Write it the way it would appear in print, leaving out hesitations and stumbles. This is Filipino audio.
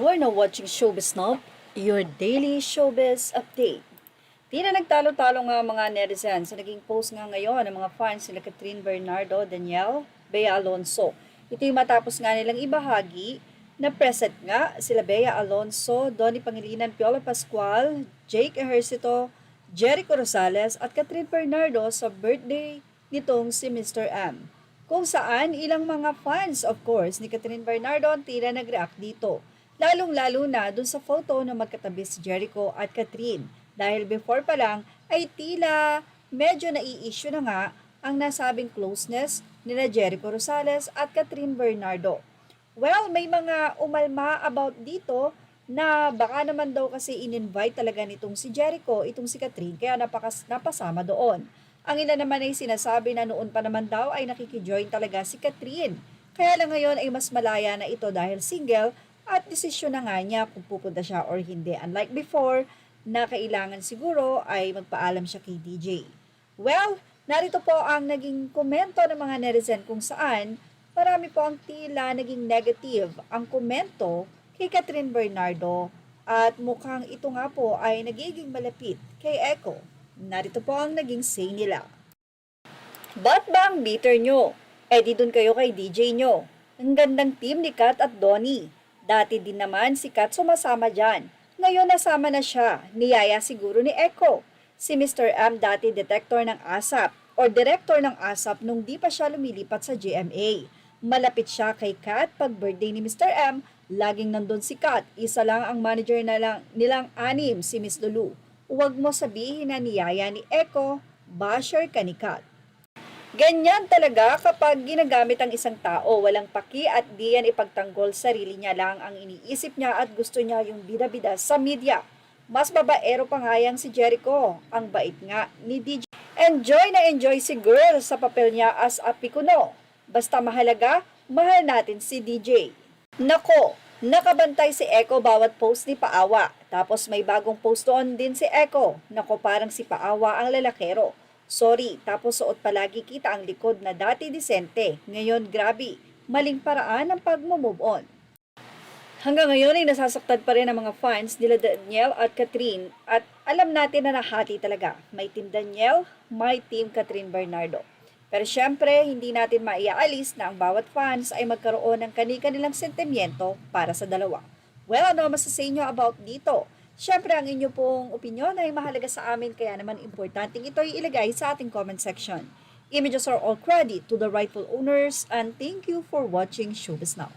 You are now watching Showbiz Now, your daily showbiz update. Di na nagtalo-talo nga mga netizens sa naging post nga ngayon ng mga fans nila Catherine Bernardo, Danielle, Bea Alonso. Ito yung matapos nga nilang ibahagi na present nga sila Bea Alonso, Donnie Pangilinan, Piolo Pascual, Jake Ejercito, Jericho Rosales at Catherine Bernardo sa birthday nitong si Mr. M. Kung saan ilang mga fans of course ni Catherine Bernardo ang tila nag-react dito. Lalong-lalo na dun sa photo na magkatabi si Jericho at Catherine. Dahil before pa lang ay tila medyo nai-issue na nga ang nasabing closeness nila Jericho Rosales at Catherine Bernardo. Well, may mga umalma about dito na baka naman daw kasi in-invite talaga nitong si Jericho, itong si Catherine, kaya napasama doon. Ang ina naman ay sinasabi na noon pa naman daw ay nakikijoin talaga si Catherine. Kaya lang ngayon ay mas malaya na ito dahil single at desisyon na nga niya kung pupunta siya or hindi. Unlike before, na kailangan siguro ay magpaalam siya kay DJ. Well, narito po ang naging komento ng mga netizen kung saan marami po ang tila naging negative ang komento kay Catherine Bernardo at mukhang ito nga po ay nagiging malapit kay Echo. Narito po ang naging say nila. Ba't ba ang bitter nyo? Di dun kayo kay DJ nyo. Ang gandang team ni Kat at Donnie. Dati din naman si Kat sumasama dyan. Ngayon nasama na siya, niyaya siguro ni Echo. Si Mr. M dati detector ng ASAP or director ng ASAP nung di pa siya lumilipat sa GMA. Malapit siya kay Kat pag birthday ni Mr. M, laging nandun si Kat. Isa lang ang manager na nilang anim, si Miss Lulu. Huwag mo sabihin na niyaya ni Echo, basher ka ni Kat. Ganyan talaga kapag ginagamit ang isang tao, walang paki at di yan ipagtanggol, sarili niya lang ang iniisip niya at gusto niya yung bida-bida sa media. Mas babaero pa nga yang si Jericho, ang bait nga ni DJ. Enjoy na enjoy si girl sa papel niya as a pikuno. Basta mahalaga, mahal natin si DJ. Nako, nakabantay si Echo bawat post ni Paawa. Tapos may bagong post doon din si Echo. Nako, parang si Paawa ang lalakero. Sorry, tapos suot palagi kita ang likod na dati disente. Ngayon, grabe, maling paraan ang pag-move on. Hanggang ngayon ay nasasaktan pa rin ang mga fans nila Danielle at Catherine at alam natin na nahati talaga. May team Danielle, may team Catherine Bernardo. Pero syempre, hindi natin maiaalis na ang bawat fans ay magkaroon ng kani-kanilang sentimiento para sa dalawa. Well, ano masasay nyo about dito? Siyempre, ang inyo pong opinion ay mahalaga sa amin kaya naman importanteng ito ay ilagay sa ating comment section. Images are all credit to the rightful owners and thank you for watching Showbiz Now.